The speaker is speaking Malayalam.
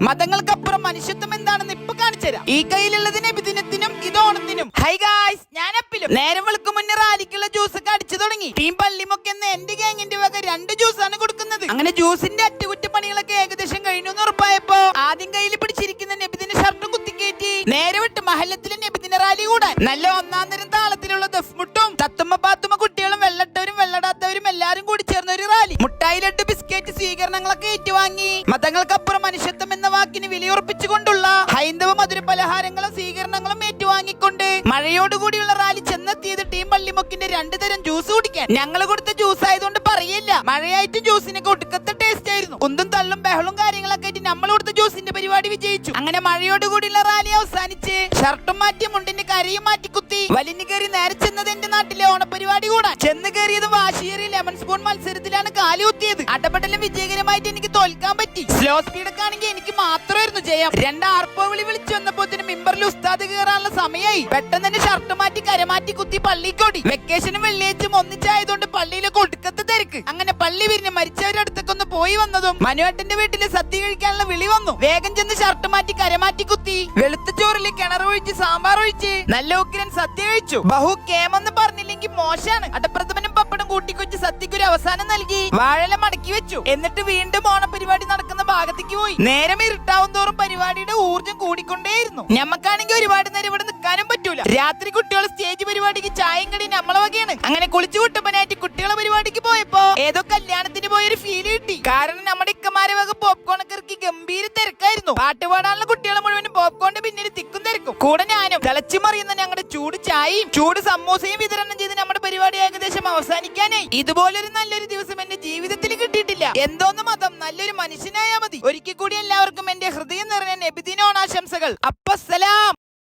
മതങ്ങൾക്കപ്പുറം മനുഷ്യത്വം എന്താണെന്ന് ഇപ്പൊ കാണിച്ചുതരാം. ഈ കയ്യിലുള്ളത് നബിദിനത്തിനും ഇത് ഓണത്തിനും. ഹൈ ഗായ്സ്, ഞാൻ അപ്പിലും. നേരം വെളുക്കും മുന്നേ റാലിക്കുള്ള ജ്യൂസ് ഒക്കെ അടിച്ചു തുടങ്ങി. ടീം പള്ളിമൊക്കെ എന്ന എന്റെ ഗാങ്ങിന്റെ വക 2 ജ്യൂസാണ് കൊടുക്കുന്നത്. അങ്ങനെ ജ്യൂസിന്റെ അറ്റകുറ്റപ്പണികളൊക്കെ ഏകദേശം കഴിഞ്ഞു എന്ന് ഉറപ്പായപ്പോ ആദ്യം കയ്യിൽ പിടിച്ചിരിക്കുന്ന നബിദിന ഷർട്ടും കുത്തിക്കയറ്റി നേരെ വിട്ട് മഹല്ലത്തിലെ നബിദിന റാലി കൂടാൻ. നല്ല ഒന്നാന്തരം താളത്തിലുള്ള ദഫ്മുട്ടും തത്തുമ്മ പാത്തുമ്മ കുട്ടികളും വെള്ളട്ടവരും വെള്ളടാത്തവരും എല്ലാരും കൂടി ചേർന്ന ഒരു റാലി. മുട്ടായി, ലഡ്ഡു, ബിസ്ക്കറ്റ് സ്വീകരണങ്ങളൊക്കെ ഏറ്റുവാങ്ങി. മതങ്ങൾക്കപ്പുറം മനുഷ്യത്വം എന്ന വാക്കിന് വിലയുറപ്പിച്ചുകൊണ്ടുള്ള ഹൈന്ദവ മധുര പലഹാരങ്ങളും സ്വീകരണങ്ങളും ഏറ്റുവാങ്ങിക്കൊണ്ട് മഴയോടുകൂടിയുള്ള റാലി ചെന്നെത്തിയത് ടീം പള്ളിമൊക്കിന്റെ 2 തരം ജ്യൂസ് കുടിക്കാൻ. ഞങ്ങൾ കൊടുത്ത ജ്യൂസ് ആയതുകൊണ്ട് പറയില്ല, മഴയായിട്ട് ജ്യൂസിനൊക്കെ ഒടുക്കത്തെ ടേസ്റ്റ് ആയിരുന്നു. ഉന്തും തള്ളും ബഹളും കാര്യങ്ങളൊക്കെ ആയിട്ട് നമ്മൾ കൊടുത്ത ജ്യൂസിന്റെ പരിപാടി വിജയിച്ചു. അങ്ങനെ മഴയോടുകൂടിയുള്ള റാലി അവസാനിച്ച് ഷർട്ടും മാറ്റി മുണ്ടിന്റെ കരയും മാറ്റി കുത്തി വലിഞ്ഞു കയറി നേരെ ചെന്നത് എന്റെ നാട്ടിലെ ഓണപരിപാടി കൂടാൻ. ചെന്ന് കയറിയത് വാശിയേറിയ ലെമൺ സ്പൂൺ മത്സരത്തിലാണ് കാലി കുത്തിയത്. അടപടലും വിജയകരമായിട്ട് എനിക്ക് തോൽക്കാൻ പറ്റി. സ്ലോ സ്പീഡൊക്കെ ആണെങ്കിൽ എനിക്ക് മാത്രമായിരുന്നു ജയം. 2 ആർപ്പോ വിളിച്ചു വന്നപ്പോ മിമ്പറിൽ ഉസ്താദ് കയറാനുള്ള സമയമായി. പെട്ടെന്ന് തന്നെ ഷർട്ട് മാറ്റി കരമാറ്റി കുത്തി പള്ളിക്കോടി. വെക്കേഷനും വെള്ളിയാഴ്ചയും ഒന്നിച്ചായതുകൊണ്ട് പള്ളിയിലൊക്കെ ഒടുക്കത്തെ തിരക്ക്. അങ്ങനെ പള്ളി വിരിഞ്ഞ് മരിച്ചവരുടെ അടുത്തൊക്കെ ഒന്ന് പോയി വന്നതും മനുവേട്ടന്റെ വീട്ടില് സദ്യ കഴിക്കാനുള്ള വിളി വന്നു. വേഗം ചെന്ന് ഷർട്ട് മാറ്റി കരമാറ്റി കുത്തി വെളുത്ത ചോറില് കിണർ ഒഴിച്ച് സാമ്പാർ ഒഴിച്ച് നല്ല ഉഗ്രൻ സദ്യ കഴിച്ചു. ബഹു കേമെന്ന് പറഞ്ഞില്ലെങ്കിൽ മോശാണ്. അടപ്രഥമനും പപ്പടം കൂട്ടിക്കൊച്ച് സദ്യക്കൊരു അവസാനം നൽകി വാഴല മടക്കി വെച്ചു. എന്നിട്ട് വീണ്ടും ഓണപരിപാടി നടക്കുന്ന ഭാഗത്തേക്ക് പോയി. നേരം ഇരുട്ടാവും തോറും പരിപാടിയുടെ ഊർജ്ജം കൂടിക്കൊണ്ടേയിരുന്നു. ഞമ്മക്കാണെങ്കിൽ ഒരുപാട് നേരം ഇവിടെ നിൽക്കാനും പറ്റൂല. രാത്രി കുട്ടികൾ സ്റ്റേജ് പരിപാടിക്ക് ചായയും കടി നമ്മളെ വകയാണ്. അങ്ങനെ കുളിച്ചു കുട്ടപ്പനായിട്ട് കുട്ടികളെ പരിപാടിക്ക് പോയപ്പോ ഏതോ കല്യാണത്തിന് പോയൊരു ഫീൽ കിട്ടി. കാരണം നമ്മുടെ ഇക്കമാരെ വക പോപ്കോൺ ഒക്കെ ഇറക്കി ഗംഭീര തിരക്കായിരുന്നു. പാട്ട് പാടാനുള്ള കുട്ടികളെ മുഴുവനും പോപ്കോണിന്റെ പിന്നിൽ തിക്കും തിരക്കും. കൂടെ ഞാനും തിളച്ചു മറിയുന്ന ഞങ്ങളുടെ ചൂട് ചായയും ചൂട് സമൂസയും വിതരണം ചെയ്ത് നമ്മുടെ പരിപാടി ഏകദേശം അവസാനിക്കാനായി. ഇതുപോലൊരു നല്ലൊരു ദിവസം എന്റെ ജീവിതത്തിൽ കിട്ടിയിട്ടില്ല. എന്തോന്ന് മതം, നല്ലൊരു മനുഷ്യനായാ മതി. ഒരിക്കൽ കൂടി എല്ലാവർക്കും എന്റെ ഹൃദയം നിറഞ്ഞ നബിദിന ഓണാശംസകൾ. അപ്പസ്സലാം.